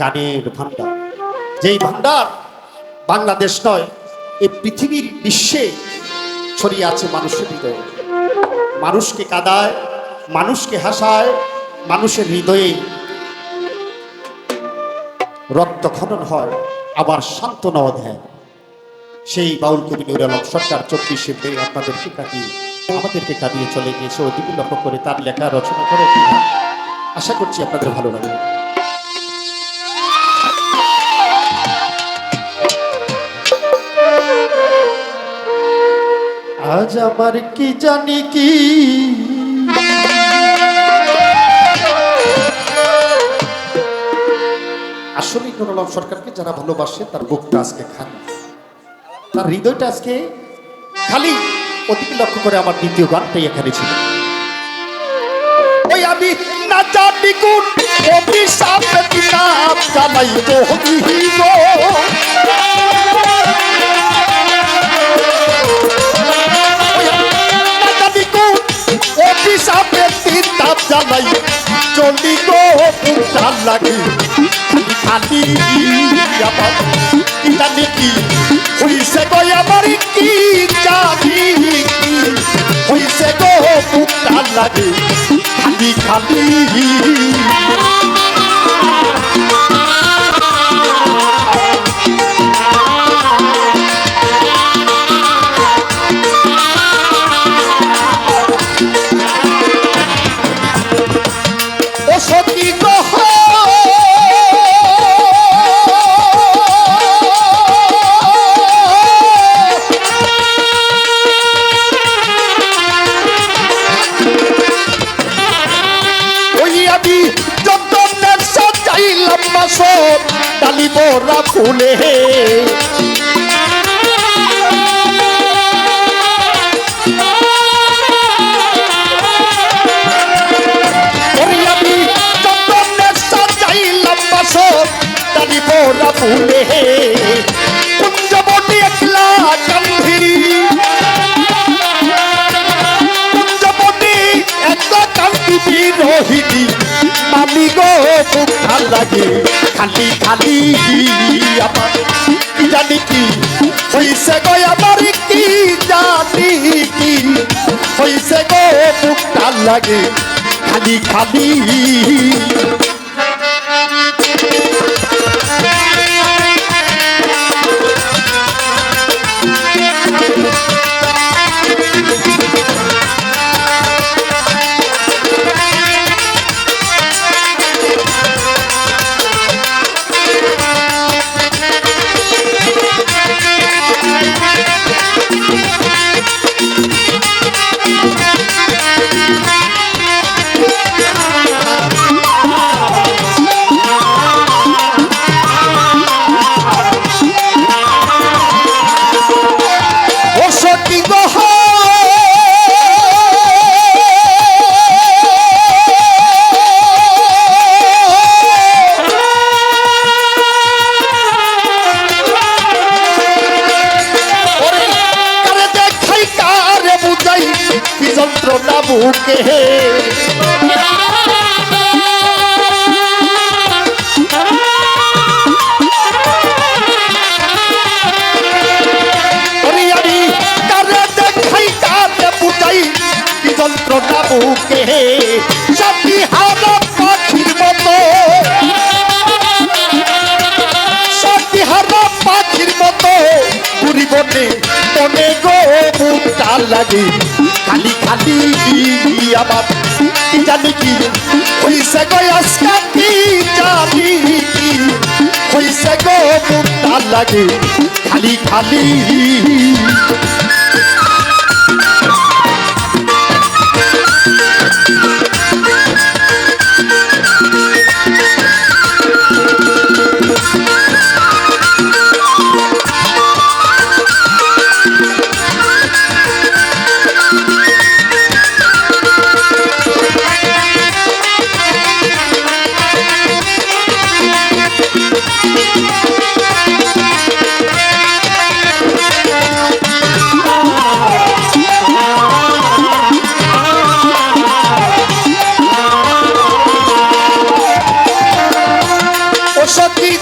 গানের ভান্ডার, যেই ভান্ডার বাংলাদেশ নয় এই পৃথিবীর বিশ্বে ছড়িয়ে আছে মানুষের হৃদয়ে। মানুষকে কাঁদায়, মানুষকে হাসায়, মানুষের হৃদয়ে রক্তক্ষরণ হয়, আবার সান্ত্বনাও দেয়। সেই বাউল কবি নুরুল আলম সরকার 24শে মে আপনাদেরকে কাটিয়ে আমাদেরকে কাটিয়ে চলে গিয়েছে। ওইদিকে লক্ষ্য করে তার লেখা রচনা করে আশা করছি আপনাদের ভালো লাগবে। আজ আমার কি জানি কি আসলে নুরুল আলম সরকারকে যারা ভালোবাসে তার বুকটা আজকে খালি, তার হৃদয়টা আজকে খালি। ওদিকে লক্ষ্য করে আমার দ্বিতীয় গানটাই এখানে ছিল। ওই আমি না জানি কোন অভিশাপে কিতাব জানাই তো হিরো, অভিশাপে কিতাব জানাই চলি গো পুতার লাগে খালি আমার কি জানি কি হইছে গো আমার কি জানি কি হইছে গো পুতার লাগে খালি খালি। ডালি বরা ফুলে আমি চন্দনের সাজাইলাম বাসর ডালি বরা ফুলে কুঞ্জবটি একলা কান্ধিরি কুঞ্জবটি একলা কান্দি বিরোহিনী মামি গো খুব ভাল লাগে খালি খালি আমার কি জানি কি হইছে গো আমার কি জানি কি হইছে গো খুব ভাল লাগে খালি খালি। বুকে আমি কারে দেখাই কারে বুঝাই কি যন্ত্রণা বুকে সাথী হারা পাখির মতো সাথী হারা পাখির মতো ঘুরি বনে মনে গো বুকটা লাগে খালি খালি আমার কি জানি কি হইছে গো আজকে কি জানি কি হইছে গো বুকটা লাগে খালি খালি।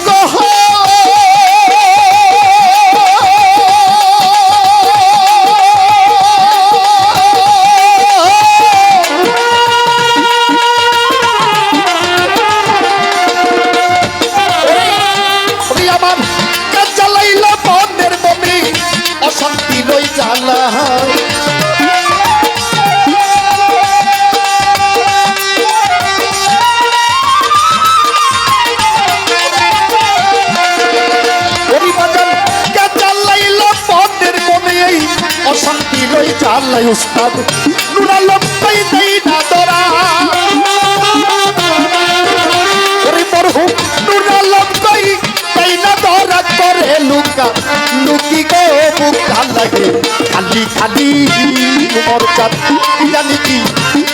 গো অশান্তি লই জ্বালা অশান্তি লই জ্বালাই উস্তাদ নুরা লক্ষ্যই দেই না তোরা মরহুম নুরা লক্ষ্যই দেই না তোরা করে লুকা লুকি গো বুকা লাগে খালি খালি মোর চাঁদ জানি কি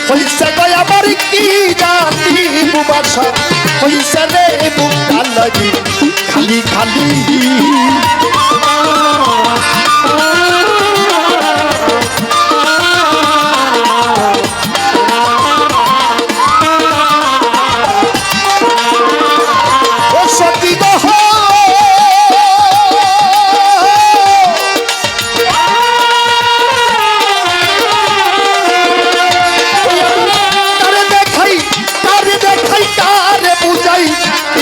হইছে গো আমার কি জানি বুবাসা হইছে রে বুকা লাগে খালি খালি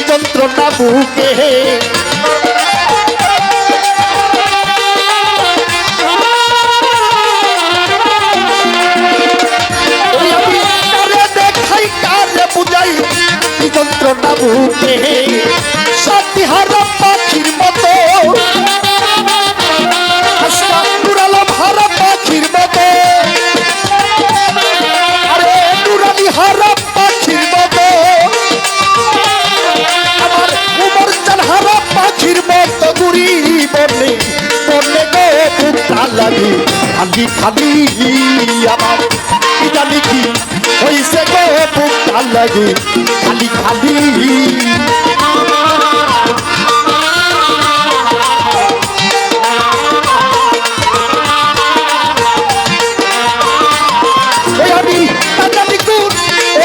যন্ত্রণা বুকে দেখাই কারে বুঝাই যন্ত্রণা বুকে সাথী হারা পাখির মতো নুরালাম হারা পাখির মতো আরে নুরালি হারা পাখির মতো পাখির মতো ঘুরি বলে বলে গো বুকটা লাগে খালি খালি আমার কি জানি কি হইছে গো বুকটা লাগে খালি খালি আমি জানি কোন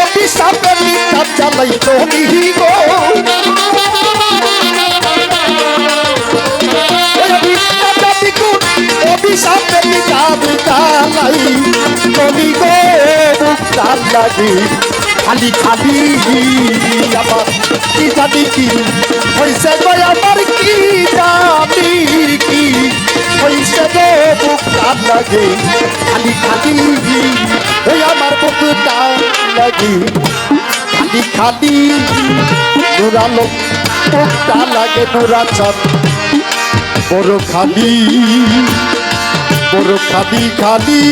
অভিশাপের নিতাপ জ্বালাই তুমি গো অভিশাপের নিতাপ জ্বালাই তুমি গো বুকটা লাগে খালি খালি আমার কি জানি কি হইছে গো আমার কি জানি কি হইছে গো বুকটা লাগে খালি খালি ওই আমার বুকটা লাগে খালি খালি নুরালো বুকটা লাগে নুরা চাঁদ বড় খালি খালি